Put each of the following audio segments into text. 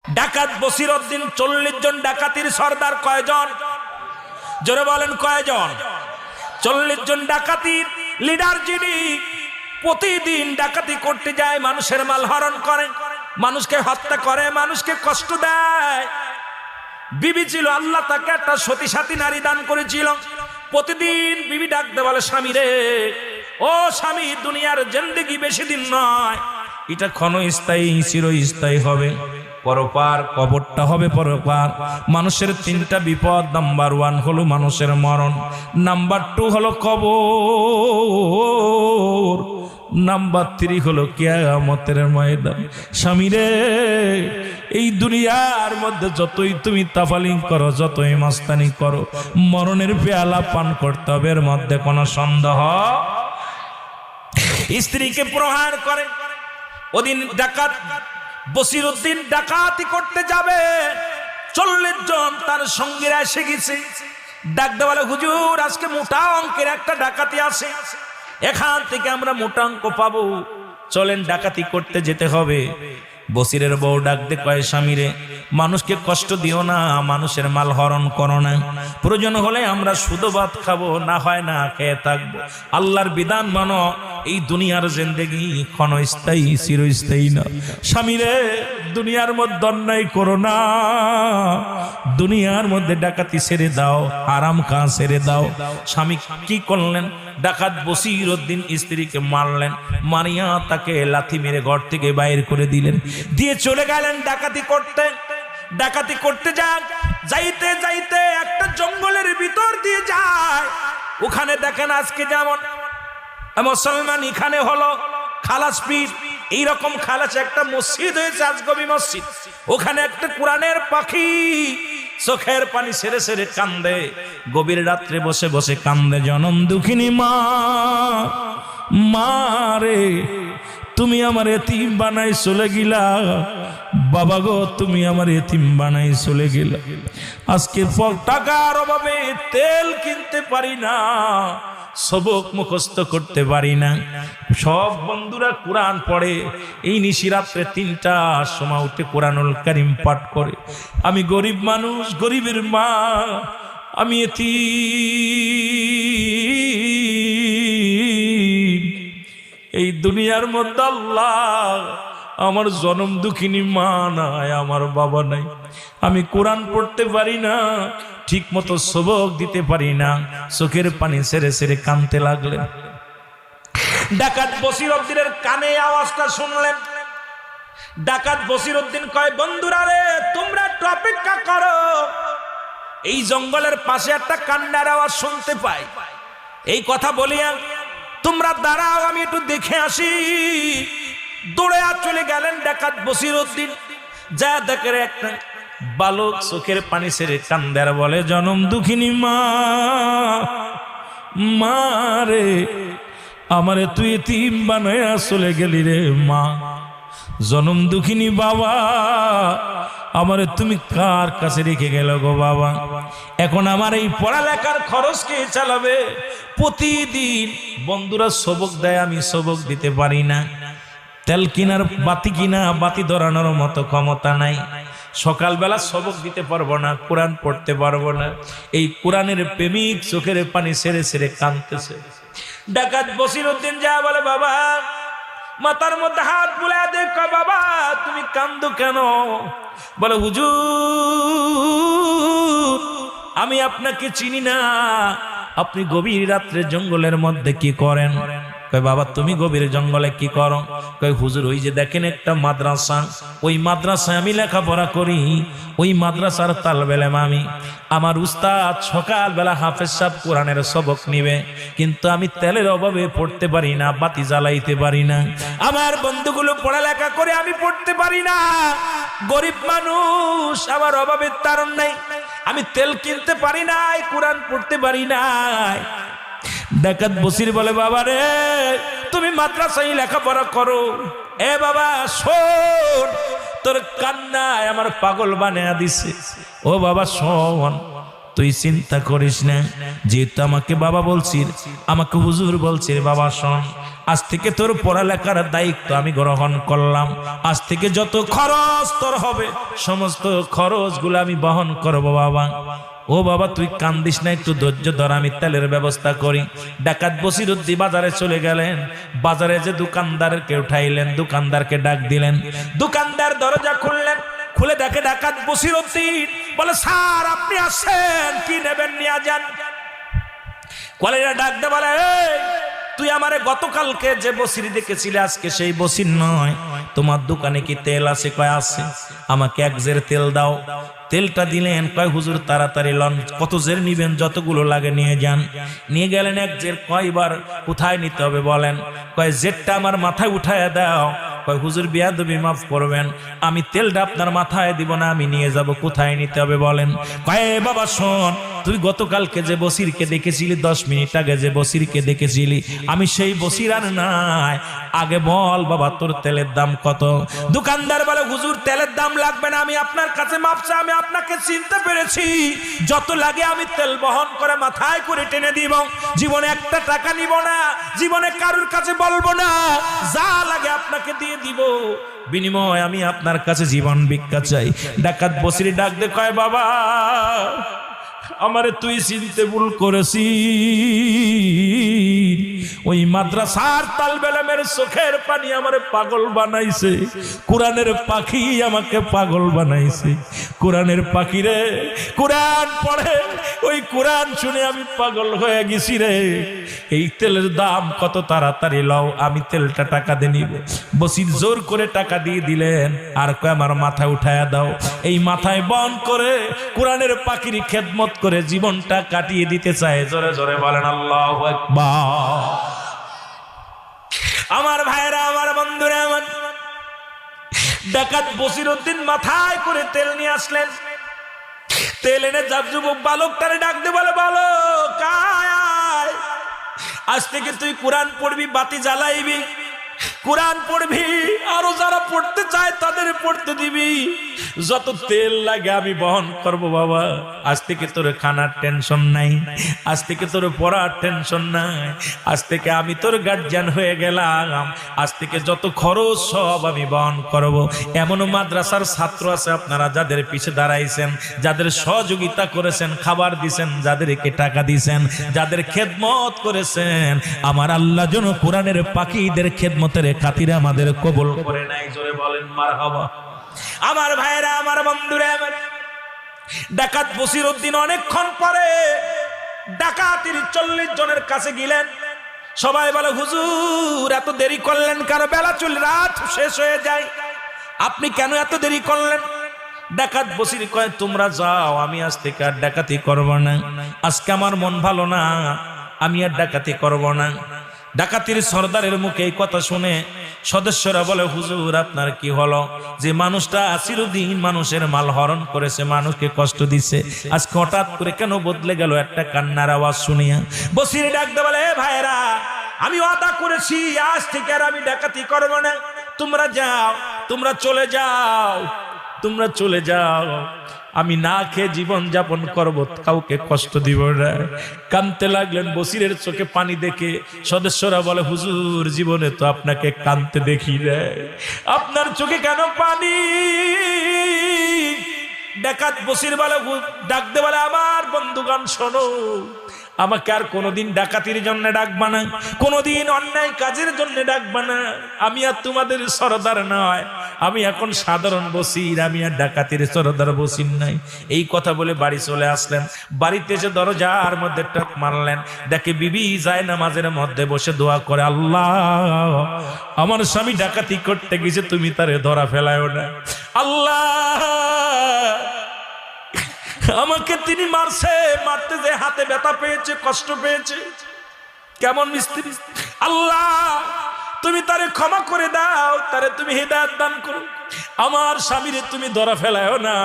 ডাকাত বসিরউদ্দিন 40 জন ডাকাতির সর্দার কয়জন? জোরে বলেন কয়জন? 40 জন ডাকাতির লিডার যিনি প্রতিদিন ডাকাতি করতে যায়, মানুষের মাল হরণ করে, মানুষকে হত্যা করে, মানুষকে কষ্ট দেয়। বিবি ছিল, আল্লাহ তাকে একটা সতী সাথী নারী দান করেছিল। প্রতিদিন বিবি ডাকতে বলে, স্বামী রে, ও স্বামী, দুনিয়ার জিন্দেগি বেশি দিন নয়, এটা ক্ষণস্থায়ী, চিরস্থায়ী হবে। পরপার, কবরটা হবে পরপার। মানুষের 3টা বিপদ। নাম্বার 1 হলো মানুষের মরণ, নাম্বার 2 হলো কবর, নাম্বার 3 হলো কিয়ামতের ময়দান। স্বামী রে, এই দুনিয়ার মধ্যে যতই তুমি তাফালিং করো, যতই মাস্তানি করো, মরণের পেয়ালা পান করতে হবে, এর মধ্যে কোনো সন্দেহ। স্ত্রীকে প্রহার করে। ওদিন ডাকাত বসিরউদ্দিন ডাকাতি করতে যাবে, 40 জন তার সঙ্গীরা এসে গেছে। ডাকতে বলে, হুজুর, আজকে মোটা অঙ্কের একটা ডাকাতি আছে, এখান থেকে আমরা মোটা অঙ্ক পাবো, চলেন ডাকাতি করতে যেতে হবে। বসিরের বউ ডাকতে কয়, স্বামী রে, মানুষকে কষ্ট দিও না, মানুষের মাল হরণ করো না, প্রয়োজন হলে আমরা শুধু ভাত খাবো, না হয় না খেয়ে থাকবো। আল্লাহর বিধান মানো, এই দুনিয়ার জিন্দেগি ক্ষণস্থায়ী, চিরস্থায়ী না। স্বামী রে, দুনিয়ার মধ্যে অন্যায় করো না, দুনিয়ার মধ্যে ডাকাতি ছেড়ে দাও, আরাম কাজ ছেড়ে দাও। স্বামী কি করলেন? ডাকাত বসিরউদ্দিন স্ত্রীকে মারলেন, মারিয়া তাকে লাথি মেরে ঘর থেকে বাইর করে দিলেন, দিয়ে চলে গেলেন ডাকাতি করতে। ডাকাতি করতে যান, যাইতে যাইতে একটা জঙ্গলের ভিতর দিয়ে যায়। ওখানে দেখেন আজকে যেমন মুসলমান এখানে হলো খালাস পীর, এইরকম খালাস একটা মসজিদ হয়েছে, আজগবি মসজিদ। ওখানে একটা কোরআনের পাখি চোখের পানি ছেড়ে ছেড়ে কান্দে, গভীর রাত্রে বসে বসে কান্দে। জনম দুঃখিনী মা, মারে, তুমি আমার এতিম বানাই চলে গিলা, বাবা গো, তুমি আমার এতিম বানাই চলে গেলা। আজকে টাকার অভাবে তেল কিনতে পারি না, সবক মুখস্থ করতে পারি না। সব বন্ধুরা কোরআন পড়ে, এই নিশিরাত্রে 3টার সময় উঠে কোরআনুল কারীম পাঠ করে। আমি গরিব মানুষ, গরিবের মা, আমি এতিম। এই দুনিয়ার মধ্যে আল্লাহ আমার জনম দুঃখিনী মা নাই, আমার বাবা নাই, আমি কোরআন পড়তে পারি না, ঠিক মতো সবক দিতে পারি না। চোখের পানি ছেড়ে ছেড়ে কাঁদতে লাগলেন। ডাকাত বসিরউদ্দিনের কানে আওয়াজটা শুনলেন। ডাকাত বসিরউদ্দিন কয়, বন্ধুরা রে, তোমরা একটু অপেক্ষা করো, এই জঙ্গলের পাশে একটা কান্নার আওয়াজ শুনতে পাই। এই কথা বলিয়া তোমরা দাঁড়াও, আমি একটু দেখে আসি। দৌড়ে চলে গেলেন ডাকাত বসিরউদ্দিন। যা দেখে একটা বালক চোখের পানি ছেড়ে কান্দে আর বলে, জনম দুঃখিনী মা, মারে, আমারে তুই এতিম বানায়া চলে গেলি রে মা। জনম দুঃখিনী বাবা, আমারে তুমি কার কাছে রেখে গেল গো বাবা? এখন আমার এই পড়ালেখার খরচ কে চালাবে? প্রতিদিন বন্ধুরা সবক দেয়, আমি সবক দিতে পারি না। তেল কিনার বাতি কিনা, বাতি ধরানোর মতো ক্ষমতা নাই। সকালবেলা সবক দিতে পারবো না, কোরআন পড়তে পারবো না। এই কোরআনের প্রেমিক চোখের পানি ছেড়ে ছেড়ে কাঁদতেছে। ডাকাত বসিরউদ্দিন যা বলে, বাবা, মাথার মধ্যে হাত বুলায় দেখ, বাবা তুমি কান্দো কেন? বলে, হুজুর, আমি আপনাকে চিনি না, আপনি গভীর রাত্রে জঙ্গলের মধ্যে কি করেন? কয়, বাবা তুমি গভীর জঙ্গলে কি করো? কয়, হুজুর, ওই যে দেখেন একটা মাদ্রাসা, ওই মাদ্রাসায় আমি লেখাপড়া করি, ওই মাদ্রাসার তালবে ইলম আমি। আমার উস্তাদ সকালবেলা হাফেজ সাহেব কোরআনের সবক নিবে, কিন্তু আমি তেলের অভাবে পড়তে পারি না, বাতি জ্বালাইতে পারি না। আমার বন্ধুগুলো পড়ালেখা করে, আমি পড়তে পারি না। গরিব মানুষ, আমার অভাবের তারণ নাই, আমি তেল কিনতে পারি নাই, কোরআন পড়তে পারি নাই। ডাকাত বসির বলে, বাবা রে, তুমি মাদ্রাসায় লেখাপড়া করো। এ বাবা শোন, তোর কান্নায় আমার পাগল বানিয়ে দিছে। ও বাবা শোন, তুই চিন্তা করিস না, যেহেতু আমাকে বাবা বলছিস, আমাকে হুজুর বলছিস, বাবা শোন, আজ থেকে তোর পড়ালেখার দায়িত্ব আমি গ্রহণ করলাম। আজ থেকে যত খরচ তোর হবে সমস্ত খরচগুলো আমি বহন করব বাবা। ও বাবা তুই কান্দিস না, একটু ধৈর্য ধর, আমি তেলের ব্যবস্থা করি। ডাকাত বসিরউদ্দিন বাজারে চলে গেলেন। বাজারে যে দোকানদারকে উঠাইলেন, দোকানদারকে ডাক দিলেন। দোকানদার দরজা খুললেন, খুলে দেখে ডাকাত বসিরউদ্দিন। বলে, স্যার আপনি আসছেন, কি নেবেন নিয়ে যান। কলেরা ডাক দে, বলে, এই তুই আমারে গতকালকে যে বসির দেখেছিলে আজকে সেই বসির নয়, তোমার দোকানে কি তেল আছে? কয় আছে। আমাকে এক জের তেল দাও। তেলটা দিলেন। কয় হুজুর তাড়াতাড়ি লন, কত জের নিবেন? যতগুলো লাগে নিয়ে যান। নিয়ে গেলেন এক জের। কয়বার? কোথায় নিতে হবে বলেন? কয় জেরটা আমার মাথায় উঠায় দাও। কয় হুজুর বিয়াদবি মাফ করবেন, আমি তেলটা আপনার মাথায় দিব না, আমি নিয়ে যাব। কোথায় নিতে হবে বলেন? কয় বাবা শোন, তুই গতকালকে যে বসিরকে দেখেছিলি, 10 মিনিট আগে যে বসিরকে দেখেছিলি, আমি সেই বসির আর নাই। আগে বল বাবা তোর তেলের দাম কত? দোকানদার বলে, হুজুর তেলের দাম লাগবে না, আমি আপনার কাছে মাপ চাই, আমি আপনাকে চিনতে পেরেছি। যত লাগে আমি তেল বহন করে মাথায় করে টেনে দিব। জীবনে একটা টাকা নিব না, জীবনে কারুর কাছে বলবো না, যা লাগে আপনাকে দিয়ে দিব, বিনিময় আমি আপনার কাছে জীবন ভিক্ষা চাই। ডাকাত বসির ডাক দে, কয় বাবা আমারে তুই চিনতে ভুল করেছিস। ওই মাদ্রাসার তালবে ইলমের চোখের পানি আমারে পাগল বানাইছে, কোরআনের পাখি আমাকে পাগল বানাইছে। কোরআনের পাখি রে, কোরআন পড়ে, ওই কোরআন শুনে আমি পাগল হয়ে গেছি রে। এই তেলের দাম কত? তাড়াতাড়ি লও, আমি তেলটা টাকা দিয়ে নিব। বসির জোর করে টাকা দিয়ে দিলেন। আর কয় আমার মাথায় উঠায়া দাও। এই মাথায় বন করে কোরআনের পাখির খেদমত করে জীবনটা কাটিয়ে দিতে চায়। জোরে জোরে বলেন আল্লাহু আকবার। আমার ভাইরা, আমার বন্ধুরা, আমার ডাকাত বসিরউদ্দিন মাথায় করে তেল নিয়ে আসলেন। তেল এনে যুবক বালকটারে ডাক দিয়ে বলে, বালক আয়, আজ থেকে তুই কোরআন পড়বি, বাতি জ্বালাইবি, কোরআন পড়বি, আরো যারা পড়তে চায় তাদের পড়তে দিবি, যত তেল লাগে আমি বহন করব বাবা। আজ থেকে তোর খানার টেনশন নাই, আজ থেকে তোর পড়ার টেনশন নাই, আজ থেকে আমি তোর গার্জিয়ান হয়ে গেলাম, আজ থেকে যত খরচ সব আমি বহন করব। এমন মাদ্রাসার ছাত্র আছে আপনারা যাদের পিছে দাঁড়াইছেন, যাদের সহযোগিতা করেছেন, খাবার দিছেন, যাদেরকে টাকা দিছেন, যাদের খেদমত করেছেন, আমার আল্লাহ যেন কোরআনের পাখিদের খেদমতের খাতিরে আমাদের কবুল করে নাই। জোরে বলেন মারহাবা। আমার ভাইরা, আমার বন্ধুরা, ডাকাত বসিরউদ্দিন অনেকক্ষণ পরে ডাকাতির 40 জনের কাছে গেলেন। সবাই বলে, হুজুর এত দেরি করলেন কেন? বেলা রাত শেষ হয়ে যায়, আপনি কেন এত দেরি করলেন? ডাকাত বসির কয়, তোমরা যাও, আমি আজ থেকে আর ডাকাতি করব না। আজকে আমার মন ভালো না, আমি আর ডাকাতি করব না। ডাকাতির সর্দারের মুখে এই কথা শুনে সদস্যরা বলে, হুজুর আপনার কি হলো? যে মানুষটা চিরদিন মানুষের মাল হরণ করেছে, মানুষকে কষ্ট দিছে, আজকে হঠাৎ করে কেন বদলে গেল? একটা কান্নার আওয়াজ শুনিয়া বসির ডাক দে বলে, ভাইরা আমি ওয়াদা করেছি আজ থেকে আর আমি ডাকাতি করব না। তোমরা যাও, তোমরা চলে যাও, তোমরা চলে যাও, আমি না খেয়ে জীবন যাপন করবো, কাউকে কষ্ট দিব না। কাঁদতে লাগলেন। বসিরের চোখে পানি দেখে সদস্যরা বলে, হুজুর জীবনে তো আপনাকে কাঁদতে দেখি না, আপনার চোখে কেন পানি? ডাকাত বসির বলে, ডাকতে বলে, আমার বন্ধুগণ শোনো, আমাকে আর কোনোদিন ডাকাতির জন্য ডাকবা না, কোনোদিন অন্যায় কাজের জন্য ডাকবা না। আমি আর তোমাদের সরদার নয়, আমি এখন সাধারণ বসির, আমি আর ডাকাতির সরদার বসির নাই। এই কথা বলে বাড়ি চলে আসলেন। বাড়িতে এসে দরজার মধ্যে টক মারলেন, দেখে বিবি যায় নামাজের মধ্যে বসে দোয়া করে, আল্লাহ আমার স্বামী ডাকাতি করতে গেছে, তুমি তারে ধরা ফেলায়ও না। আল্লাহ আমাকে তিনি মারছে, মারতে যে হাতে ব্যথা পেয়েছে, কষ্ট পেয়েছে, কেমন মিস্ত্রি, আল্লাহ তুমি তারে ক্ষমা করে দাও, তারে তুমি হিদায়াত দান করো। আমার স্বামীরে তুমি ধরা ফেলায়ও না,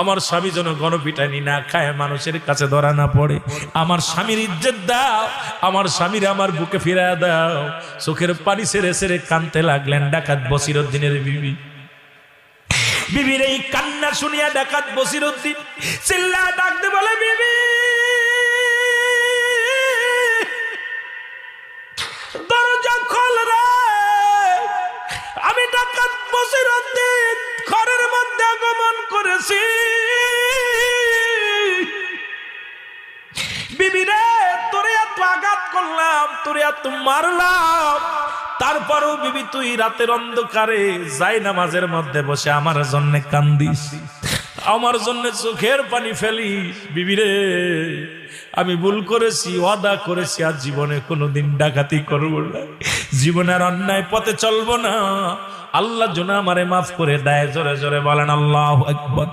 আমার স্বামী যেন গণপিটানি না খায়, মানুষের কাছে ধরা না পড়ে। আমার স্বামীর ইজ্জত দাও, আমার স্বামীর আমার বুকে ফিরায় দাও। চোখের পানি সেরে সেরে কাঁদতে লাগলেন ডাকাত বসিরউদ্দিনের বিবি। বিবির এই কান্না শুনিয়া ডাকাত বসিরউদ্দিন চিল্লায়া ডাকতে বলে, বিবি দরজা খোল রে, আমি ডাকাত বসিরউদ্দিন ঘরের মধ্যে আগমন করেছি। বিবি রে, তোরে এত আঘাত করলাম, তোরে এত মারলাম, তারপরও বিবি তুই রাতের অন্ধকারে যাই নামাজের মধ্যে বসে আমার জন্য কান্দিস, আমার জন্য চোখের পানি ফেলিস। বিবি রে, আমি ভুল করেছি, ওয়াদা করেছি আর জীবনে কোনোদিন ডাকাতি করব না, জীবনে আর অন্যায় পথে চলবো না, আল্লাহ যেন আমারে মাফ করে দেয়। জোরে জোরে বলেন আল্লাহু আকবার।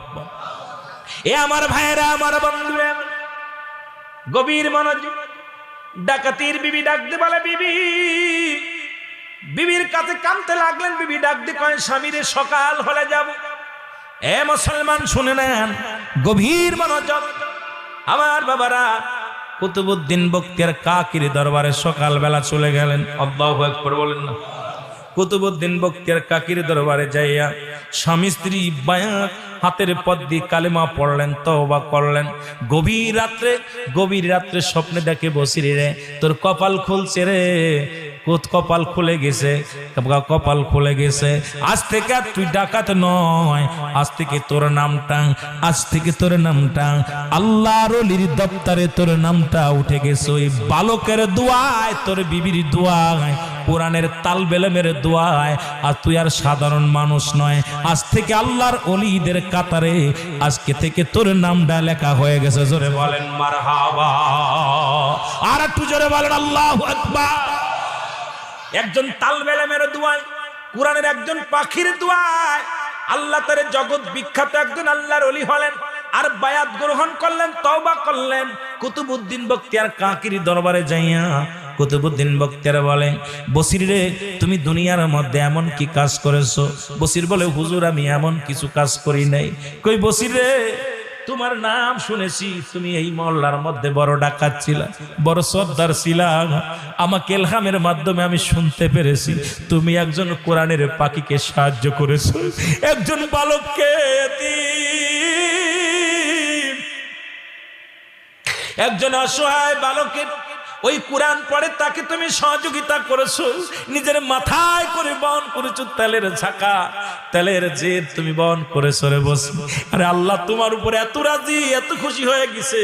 এ আমার ভাইয়েরা, আমার বন্ধুরা, গভীর মনোযোগ। ডাকাতির বিবি ডাকতে বলে, বিবি, বিবির কাছে কাঁদতে লাগলেন। বিবি ডাকতে কয়, স্বামীরে সকাল হলে যাব। এ মুসলমান শুনে নেন, গভীর মনোযোগ। আমার বাবারা, কুতুবউদ্দিন বখতিয়ার কাকির দরবারে সকালবেলা চলে গেলেন। আল্লাহু আকবার বলেন না। কুতুবউদ্দিন বখতিয়ার কাকির দরবারে যাইয়া স্বামী স্ত্রী বায়াত হাতের পদ দিয়ে কালেমা পড়লেন, তওবা করলেন। গভীর রাত্রে স্বপ্নে দেখে, বসির রে, তোর কপাল খুলছে রে, কপাল খুলে গেছে, কপাল খুলে গেছে। আজ থেকে আর তুই ডাকাত নয়, আজ থেকে তোর নামটা, আজ থেকে তোর নামটা আল্লাহর ওলির দপ্তরে তোর নামটা উঠে গেছে। ওই বালকের দোয়ায়, তোর বিবির দোয়ায়, কোরআনের তালবেলেমের দোয়ায়, আর তুই আর সাধারণ মানুষ নয়, আজ থেকে আল্লাহর ওলিদের কাতারে আজকে থেকে তোর নামটা লেখা হয়ে গেছে। জোরে বলেন মারহাবা। আর একটু জোরে বলেন আল্লাহু আকবার। একজন তালবেলেমের দোয়ায়, কোরআনের একজন পাখির দোয়ায় আল্লাহ তার জগৎ বিখ্যাত একজন আল্লাহর ওলি হলেন, আর বায়াত গ্রহণ করলেন, তওবা করলেন। কুতুবউদ্দিন বখতিয়ার কাকির দরবারে যাইয়া কুতুবউদ্দিন বখতিয়ার বলে, বসির রে, তুমি দুনিয়ার মধ্যে এমন কি কাজ করেছো? বসির বলে, হুজুর, আমি এমন কিছু কাজ করি নাই। কই, বসির রে, তোমার নাম শুনেছি, তুমি এই মহল্লার মধ্যে বড় ডাকাত ছিলা, বড় সর্দার ছিলা। আমাকে ইলহামের মাধ্যমে আমি শুনতে পেরেছি তুমি একজন কোরআনের পাখিকে সাহায্য করেছো, একজন বালককে, একজন অসহায় বালকের ওই কোরআন পড়ে তাকে তুমি সহযোগিতা করেছো, নিজের মাথায় করে বহন করেছো তেলের ঝাঁকা, তেলের জেদ তুমি বহন করেছো রে বস। আরে আল্লাহ তোমার উপরে এত রাজি, এত খুশি হয়ে গেছে,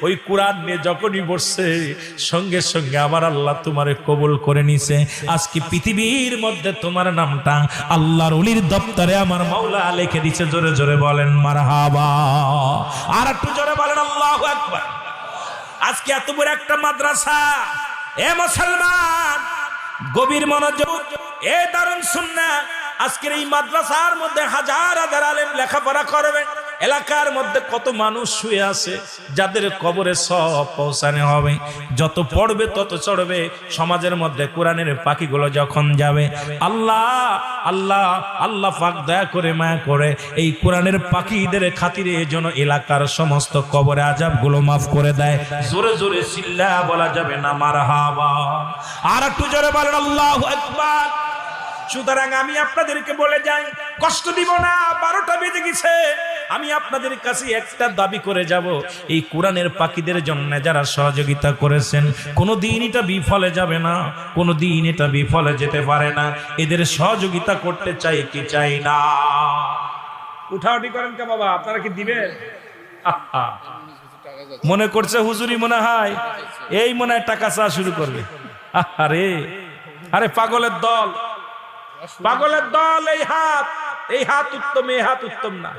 ওই কোরআন নিয়ে যখনই বসছে সঙ্গে সঙ্গে আমার আল্লাহ তোমারে কবুল করে নিছে। আজকে পৃথিবীর মধ্যে তোমার নামটা আল্লাহর ওলির দপ্তরে আমার মাওলা লিখে দিছে। জোরে জোরে বলেন মারহাবা। আর একটু জোরে বলেন আল্লাহু আকবার। আজকে এত বড় একটা মাদ্রাসা, এ মুসলমান, গভীর মনোযোগ, এ দারুন সুন্নাহ। আজকের এই মাদ্রাসার মধ্যে হাজার হাজার আলেম লেখাপড়া করবে। এলাকার মধ্যে কত মানুষ শুয়ে আছে যাদের কবরে সব পৌঁছানো হবে। যত পড়বে তত চড়বে। সমাজের মধ্যে কোরআনের পাখিগুলো যখন যাবে, আল্লাহ আল্লাহ আল্লাহ পাক দয়া করে মায়া করে এই কোরআনের পাখিদের খাতিরে যেন এলাকার সমস্ত কবরে আযাবগুলো মাফ করে দেয়। জোরে জোরে চিল্লা বলা যাবে না মারহাবা। আর একটু জোরে বলেন আল্লাহু আকবার। সুতরাং আমি আপনাদেরকে বলে যাই, কষ্ট দিব না, 12টা বেজে গেছে। আমি আপনাদের কাছে একটা দাবি করে যাব, এই কোরআনের পাখিদের জন্য যারা সহযোগিতা করেছেন, কোনোদিন এটা বিফলে যাবে না, কোনোদিন এটা বিফলে যেতে পারে না। এদের সহযোগিতা করতে চাই কি চাই না? উঠাউঠি করেন কে বাবা? আপনারা কি দিবেন? মনে করছে হুজুরি, মনে হয় এই মনে হয় টাকা চাওয়া শুরু করবে। আরে আরে পাগলের দল, পাগলের দল। এই হাত উত্তম, এই হাত উত্তম না।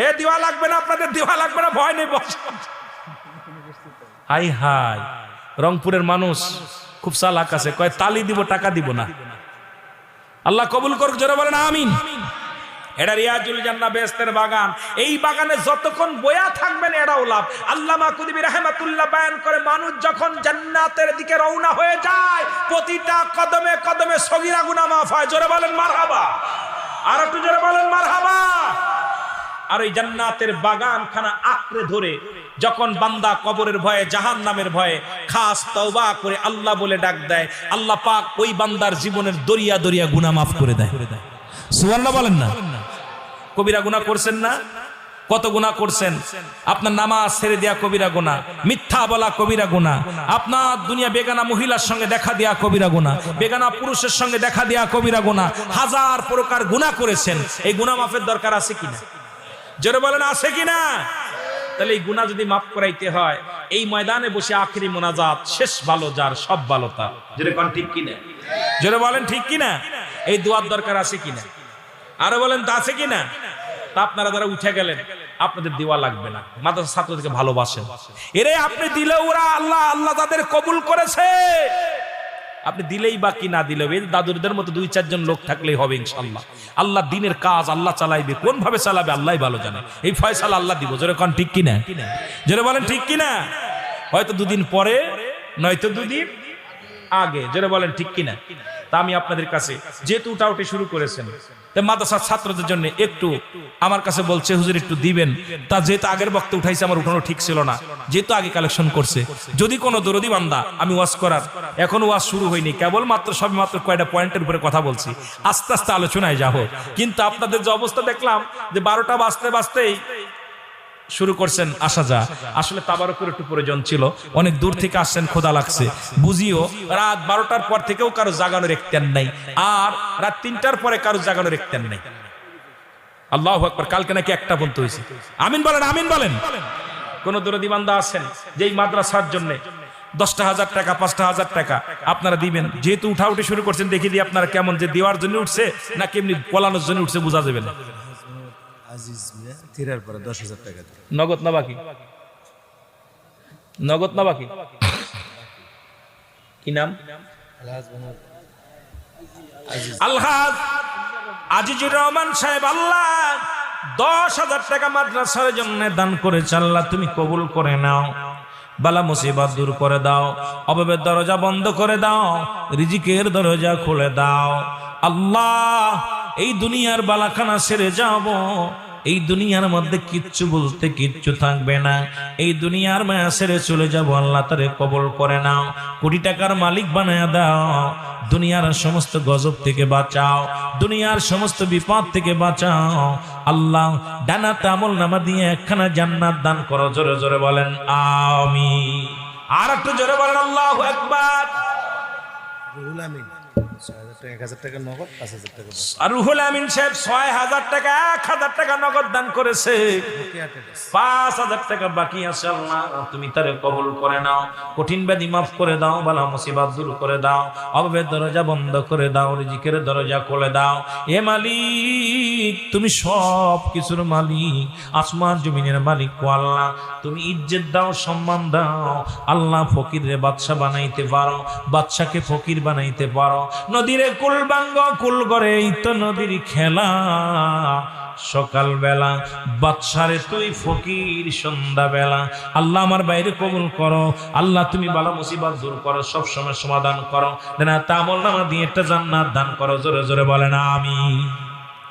এ দিওয়া লাগবে না, আপনাদের দিওয়া লাগবে না, ভয় নেই, বস। হাই হাই, রংপুরের মানুষ খুব চালাক আছে, কয় তালি দিব, টাকা দিব না। আল্লাহ কবুল করুক, জোরে বলেন আমিন। এটা রিয়াজুল জান্নাহ বেহেশতের বাগান। এই বাগানে যতক্ষণ বয়া থাকবেন এটাও লাভ। আল্লামা কুতুবী রাহমাতুল্লাহ বয়ান করে, মানুষ যখন জান্নাতের দিকে রওনা হয়ে যায়, প্রতিটা কদমে কদমে সগীরা গুনাহ মাফ হয়। জোরে বলেন মারহাবা। আর একটু জোরে বলেন মারহাবা। আর ওই জান্নাতের বাগানখানা আঁকড়ে ধরে যখন বান্দা কবরের ভয়ে, জাহান্নামের ভয়ে খাস তওবা করে আল্লাহ বলে ডাক দেয়, আল্লাহ পাক ওই বান্দার জীবনের দরিয়া দরিয়া গুনাহ মাফ করে দেয়। সুবহানাল্লাহ বলেন না? কবিরা গুনাহ করছেন না? কত গুনাহ করছেন? আপনার নামাজ ছেড়ে দেয়া কবিরা গুনাহ, মিথ্যা বলা কবিরা গুনাহ, আপনার দুনিয়া বেগানা মহিলার সঙ্গে দেখা দেয়া কবিরা গুনাহ, বেগানা পুরুষের সঙ্গে দেখা দেয়া কবিরা গুনাহ, হাজার প্রকার গুনাহ করেছেন। এই গুনাহ মাফের দরকার আছে কিনা? জোরে বলেন আছে কিনা? তাহলে এই গুনাহ যদি মাফ করাইতে হয়, এই ময়দানে বসে আখেরি মোনাজাত, শেষ ভালো যার সব ভালো তার। জোরে কোন ঠিক কিনা? জোরে বলেন ঠিক কিনা? এই দোয়ার দরকার আছে কিনা? আরো বলেন তা আছে কিনা? তা আপনারা যারা উঠে গেলেন, আপনাদের দেওয়া লাগবে না, মাদ্রাসা ছাত্রদেরকে ভালোবাসেন। এরে আপনি দিলে ওরা আল্লাহ আল্লাহ তাদের কবুল করেছে। আপনি দিলেই বা কি না দিলেও এই দাদুরদের মতো 2-4 জন লোক থাকলেই হবে ইনশাআল্লাহ। আল্লাহ দিনের কাজ আল্লাহ চালাইবে, কোন ভাবে চালাবে আল্লাহই ভালো জানে। এই ফয়সালা আল্লাহ দিব। জোরে কোন ঠিক কিনা? জোরে বলেন ঠিক কিনা? হয়তো 2 দিন পরে, নয়তো 2 দিন আগে। জোরে বলেন ঠিক কিনা? তা আমি আপনাদের কাছে যেহেতু উঠাউঠি শুরু করেছেন, মাদ্রাসার ছাত্রদের জন্য একটু আমার কাছে বলছে হুজুর একটু দিবেন। তা যেহেতু আগের বক্তা উঠাইছে, আমার উঠানো ঠিক ছিল না, যেহেতু আগে কালেকশন করছে, যদি কোনো দরদি বান্দা, আমি ওয়াজ করার এখন ওয়াজ শুরু হয়নি, কেবল মাত্র সবে মাত্র কয়টা পয়েন্টের উপরে কথা বলছি, আস্তে আস্তে আলোচনায় যাবো। কিন্তু আপনাদের যে অবস্থা দেখলাম যে 12টা বাজতে বাজতেই শুরু করছেন আসা যা, আসলে তাবারকের একটু প্রয়োজন ছিল। অনেক দূর থেকে আসছেন, খোদা লাগছে, বুঝিও। রাত 12টার পর থেকেও কারো জাগানোর একটান নাই, আর রাত 3টার পরে কারো জাগানোর একটান নাই। আল্লাহু আকবার। কালকে নাকি 1টা পর্যন্ত হয়েছে। আমিন বলেন, আমিন বলেন। কোন দরদি বান্দা আছেন যে এই মাদ্রাসার জন্য 10,000 টাকা 5,000 টাকা আপনারা দিবেন? যেহেতু উঠাউঠি শুরু করছেন, দেখি দিয়ে আপনারা কেমন যে দেওয়ার জন্য উঠছে না কেমনি পলানোর জন্য উঠছে, বোঝা যাবে না। নগদ না বাকি? নগদ না বাকি? কি নাম? আলহাজ আজিজুর রহমান সাহেব। আল্লাহ 10,000 টাকা মাদ্রাসার জন্য দান করেছে। আল্লাহ তুমি কবুল করে নাও, বালা মুসিবত দূর করে দাও, অভাবের দরজা বন্ধ করে দাও, রিজিকের দরজা খুলে দাও। আল্লাহ এই দুনিয়ার বালাখানা সেরে যাব, এই দুনিয়ার মধ্যে কিচ্ছু বলতে কিচ্ছু থাকবে না, এই দুনিয়ার মায়া ছেড়ে চলে যাব। আল্লাহ তারে কবুল করে নাও, কোটি টাকার মালিক বানায়া দাও, দুনিয়ার সমস্ত গজব থেকে বাঁচাও, দুনিয়ার সমস্ত বিপদ থেকে বাঁচাও। আল্লাহ ডানাতে আমল নামা দিয়ে একখানা জান্নাত দান করো। জোরে জোরে বলেন আমিন। আর একটু জোরে বলেন আল্লাহু আকবার। রুহুল আমিন সাহেব 6,000 টাকা 1,000 টাকা নগদ দান করেছে, 5,000 টাকা বাকি আছে। আল্লাহ তুমি তারে কবুল করে নাও, কঠিন ব্যাধি মাফ করে দাও, বালা মুসিবত দূর করে দাও, অভাবের দরজা বন্ধ করে দাও, রিজিকের দরজা খুলে দাও। এ মালিক তুমি সব কিছুর মালিক, আসমান জমিনের মালিক। ও আল্লাহ তুমি ইজ্জত দাও, সম্মান দাও। আল্লাহ ফকিরে বাদশা বানাইতে পারো, বাদশাকে ফকির বানাইতে পারো। নদীরে কুল বাঙ্গ কুল গড়ে, এই তো নদীর খেলা। সকাল বেলা বাদশারে তুই ফকির, সন্ধ্যা বেলা। আল্লাহ আমার বাইরে কবুল করো। আল্লাহ তুমি বালা মুসিবত দূর করো, সব সময় সমাধান করো। না তামল নামা দিয়ে একটা জান্নাত দান করো। জোরে জোরে বলেন আমিন।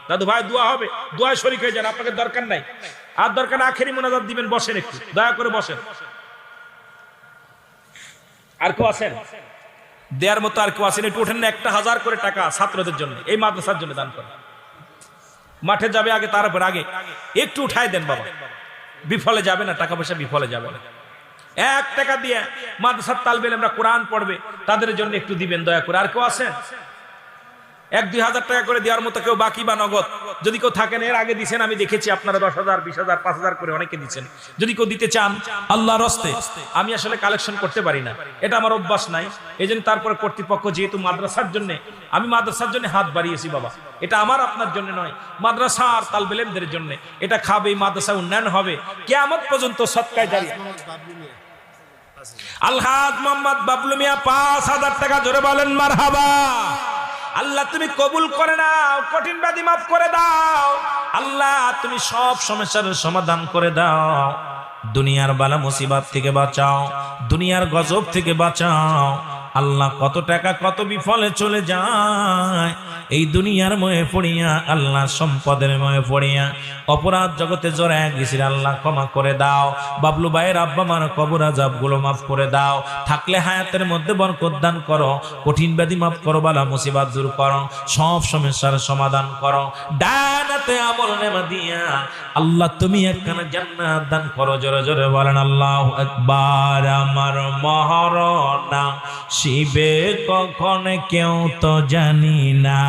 দাদু ভাই দোয়া হবে, দোয়ায় শরীক হয়ে যান, আপনাকে দরকার নাই। আর দরকার আখেরি মোনাজাত দিবেন, বসেন একটু দয়া করে বসেন। আর কেউ আছেন দেয়ার মতো? আর কেউ আছেন? একটু ওঠেন না, 1,000 করে টাকা ছাত্রদের জন্য, এই মাদ্রাসার জন্য দান করেন। মাঠে যাবে আগে, তারপর আগে একটু উঠাই দেন বাবা, বিফলে যাবে না, টাকা পয়সা বিফলে যাবে না। 1 টাকা দিয়ে মাদ্রাসার তালবে আমরা কোরআন পড়বে, তাদের জন্য একটু দিবেন দয়া করে। আর কেউ আছেন 1-2 হাজার টাকা করে দেওয়ার মতো কেউ বাকি বা নগদ যদি কেউ থাকেন? এর আগে দিচ্ছেন আমি দেখেছি, আপনারা 10,000 20,000 5,000 করে অনেকে দিচ্ছেন। যদি কেউ দিতে চান আল্লাহর রাস্তে, আমি আসলে কালেকশন করতে পারি না, এটা আমার অভ্যাস নাই। এই জন্য তারপরে কর্তৃপক্ষ যেহেতু মাদ্রাসার জন্য, আমি মাদ্রাসার জন্য হাত বাড়িয়েছি বাবা। এটা আমার আপনার জন্য নয়, মাদ্রাসার তালবেলেমদের জন্য। এটা খাবে, মাদ্রাসা উন্নয়ন হবে, কিয়ামত পর্যন্ত সদকায়ে জারিয়া। আলহাজ মোহাম্মদ বাবলু মিয়া 5,000 টাকা। জোরে বলেন মারহাবা। আল্লাহ তুমি কবুল করে নাও, কঠিন ব্যাধি মাফ করে দাও। আল্লাহ তুমি সব সমস্যার সমাধান করে দাও, দুনিয়ার বালা মুসিবত থেকে বাঁচাও, দুনিয়ার গজব থেকে বাঁচাও। আল্লাহ কত টাকা কত বিফলে চলে যায় এই দুনিয়ার ময়ে পড়িয়া, আল্লাহ সম্পদের ময়ে পড়িয়া, অপরাধ জগতে জড়ায় গেছিল। আল্লাহ ক্ষমা করে দাও। বাবলু ভাইয়ের আব্বা মার কবর আযাব গুলো মাফ করে দাও। থাকলে হায়াতের মধ্যে বরকত দান করো, কঠিন ব্যাধি মাফ করো, বালা মুসিবত দূর করো, সব সমস্যার সমাধান করো। ডানাতে আমল নেমা দিয়া আল্লাহ তুমি একখানা জান্নাত দান করো। জোরে জোরে বলেন আল্লাহু আকবার। আমার মহারণা শিবে কখন কেউ তো জানি না,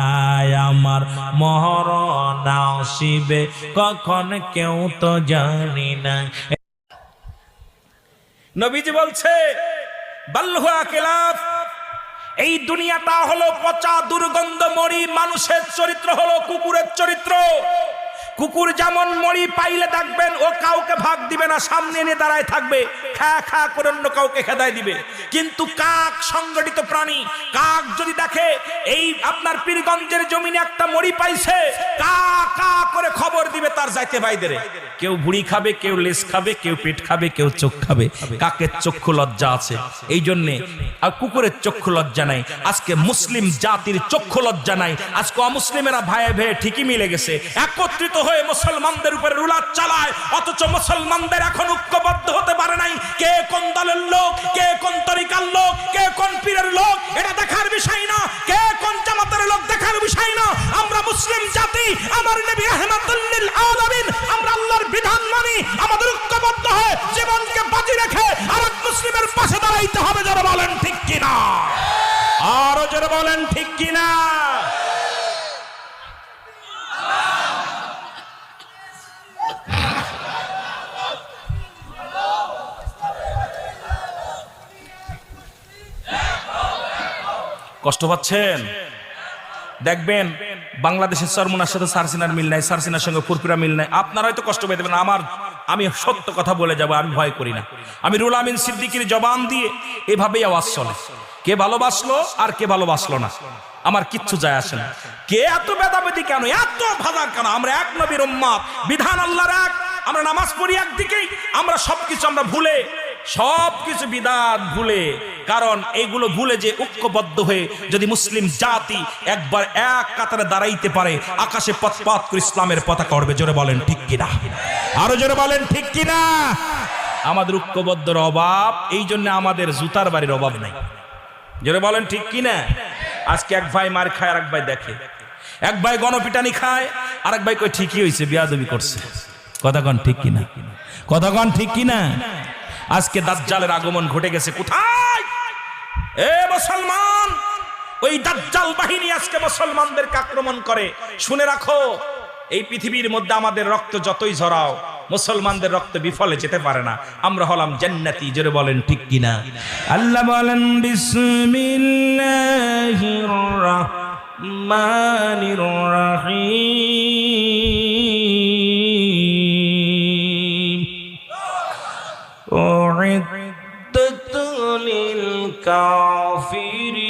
আমার মহারণা শিবে কখন কেউ তো জানি না। নবীজি বলছে বাল্লুহা কিলাফ, এই দুনিয়াটা হলো পচা দুর্গন্ধ মরি, মানুষের চরিত্র হলো কুকুরের চরিত্র। কুকুর যেমন মরি পাইলে দেখবেন ও কাউকে ভাগ দিবে না, সামনে এনে দাঁড়ায় থাকবে, খা খা করে অন্য কাউকে খেদায় দিবে। কিন্তু কাক সংগঠিত প্রাণী, কাক যদি দেখে এই আপনার পীরগঞ্জের জমিনে একটা মরি পাইছে, কা কা করে খবর দিবে তার যাইতে ভাইদের। কেউ ভুড়ি খাবে, কেউ লেজ খাবে, কেউ পেট খাবে, কেউ চোখ খাবে। কাকের চক্ষু লজ্জা আছে এই জন্যে, আর কুকুরের চক্ষু লজ্জা নাই। আজকে মুসলিম জাতির চক্ষু লজ্জা নাই। আজকে অমুসলিমেরা ভাইয়ে ভাইয়ে ঠিকই মিলে গেছে, একত্রিত হয়ে মুসলমানদের উপরে রুলার চালায়, অথচ মুসলমানদের এখন ঐক্যবদ্ধ হতে পারে নাই। কে কোন দলের লোক, কে কোন তরিকার লোক, কে কোন পীরের লোক, এটা দেখার বিষয় না। কে কোন জামাতের লোক দেখার বিষয় না। আমরা মুসলিম জাতি, আমার নবী রাহমাতুল লিল আলামিন, আমরা আল্লাহর বিধান মানি। আমাদের ঐক্যবদ্ধ হয়ে জীবনকে বাজি রেখে আরেক মুসলিমের পাশে দাঁড়াইতে হবে। যারা বলেন ঠিক কিনা, আরো যারা বলেন ঠিক কিনা। কষ্ট পাচ্ছেন? দেখবেন বাংলাদেশের সরমুনার সাথে সারসিনার মিল নাই, সারসিনার সঙ্গে ফুরফুরা মিল নাই। আপনারা হয়তো কষ্ট পেয়ে দেবেন, আমি সত্য কথা বলে যাব, আমি ভয় করি না। আমি রুহুল আমিন সিদ্দিকীর জবান দিয়ে এভাবেই আওয়াজ চলে। কে ভালোবাসলো আর কে ভালোবাসলো না আমার কিচ্ছু যায় আসে না। কে এত ভেদাভেদি কেন, এত ভাদার কেন? আমরা এক নবীর উম্মত, বিধান আল্লাহর এক। আমরা নামাজ পড়ি একদিকেই, আমরা সবকিছু আমরা ভুলে, সবকিছু বিধান ভুলে, কারণ এগুলো ভুলে যে ঐক্যবদ্ধ হয়ে যদি মুসলিম জাতি একবার এক কাতারে দাঁড়াইতে পারে, আকাশে পথ করে ইসলামের পতাকা উড়বে। জোরে বলেন ঠিক কিনা, আরো জোরে বলেন ঠিক কিনা। আমাদের ঐক্যবদ্ধর অভাব, এই জন্য আমাদের জুতার বাড়ির অভাব নাই। জোরে বলেন ঠিক কিনা। আজকে এক ভাই মার খায়, আর এক ভাই দেখে, এক ভাই গণপিটানি খায়, আর এক ভাই কই ঠিকই হয়েছে, বিয়াদবি করছে। কথা কন ঠিক কিনা, কথা কন ঠিক কিনা। আজকে দাজ্জালের আগমন ঘটে গেছে কোথায়? এ মুসলমান, ওই দাজ্জাল বাহিনী আজকে মুসলমানদেরকে আক্রমণ করে। শুনে রাখো, এই পৃথিবীর মধ্যে আমাদের রক্ত যতই ঝরাও, মুসলমানদের রক্ত বিফলে যেতে পারে না। আমরা হলাম জান্নাতি। জোরে বলেন ঠিক কিনা। আল্লাহ বলেন বিসমিল্লাহির রাহমানির রাহিম। উইদ্দাত লিল কাফিরিন।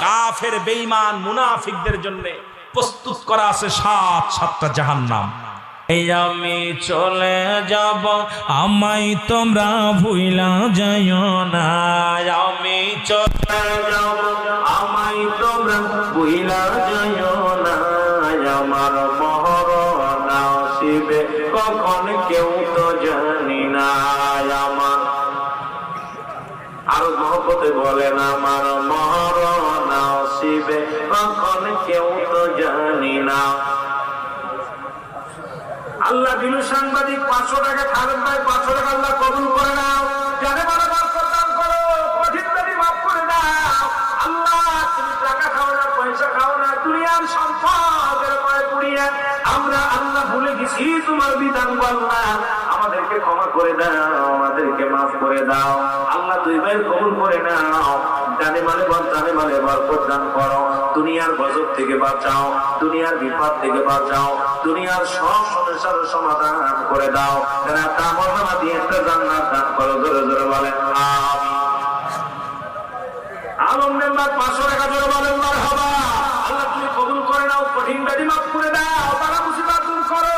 কাফের বেঈমান মুনাফিকদের জন্য প্রস্তুত করা আছে ৭টা জাহান্নাম। আমি চলে যাব, আমায় তোমরা ভুইলা যাইও না। আমি চলে যাব, আমায় তোমরা ভুইলা যাইও না। আমার মহরণ আসিবে কখন কেউ তো জানি না। আমার আরো মহব্বতে বলেন, আমার মহরণ আসিবে কখন কেউ তো জানি না। আল্লাহ দিলু সাংবাদিক 500 টাকা খাবেন ভাই, 500 টাকা আল্লাহ কবুল করে নাও। জানে বারে বরকত দান করো, কঠিন দাবি মাফ করে দাও। আল্লাহ তুমি টাকা খাও না, পয়সা খাও না, দুনিয়ার সম্পদের পায়ে পুড়িয়ে আমরা আল্লাহ ভুলে গেছি তোমার বিধান। বলনা আমাদেরকে ক্ষমা করে দাও, আমাদেরকে মাফ করে দাও। আল্লাহ দুই ভাই কবুল করে নাও। জানে মানে বরকত দান করো। দুনিয়ার গজব থেকে বাঁচাও, দুনিয়ার বিপদ থেকে বাঁচাও, দুনিয়ার সব সমস্যার সমাধান করে দাও। তা মর্যাদা দিয়ে একটা জান্নাত দান করো। জোরে জোরে বলেন আমিন। আলম মেম্বার 500 টাকা জোরে বলেন মারহাবা। আল্লাহ তুমি কবুল করে নাও, কঠিন ব্যাধি মাফ করে দাও, বালা মুসিবত দূর করো।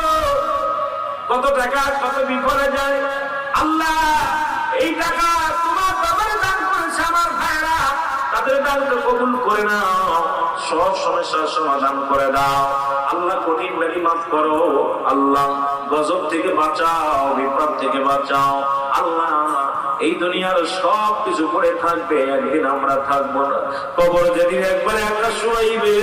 কত টাকা কত বিফলে যায়, আল্লাহ এই টাকা তোমার বাবার দান করেছে আমার ভাইরা, তাদের দানকে কবুল করে নাও, সব সমস্যার সমাধান করে দাও আল্লাহ। কঠিন ব্যাধি মাফ করো আল্লাহ, গজব থেকে বাঁচাও, বিপদ থেকে বাঁচাও আল্লাহ। এই দুনিয়ার সব কিছু পড়ে থাকবে, একদিন আমরা থাকবো না। কবর যেদিন একবারে একটা শোয়াইবে,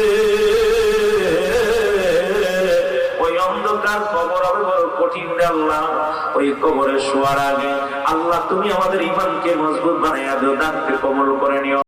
ওই অন্ধকার কবর হবে বড় কঠিন রে আল্লাহ। ওই কবরে শোয়ার আগে আল্লাহ তুমি আমাদের ইমানকে মজবুত বানাইয়া দিও, দানকে কবুল করে নিও।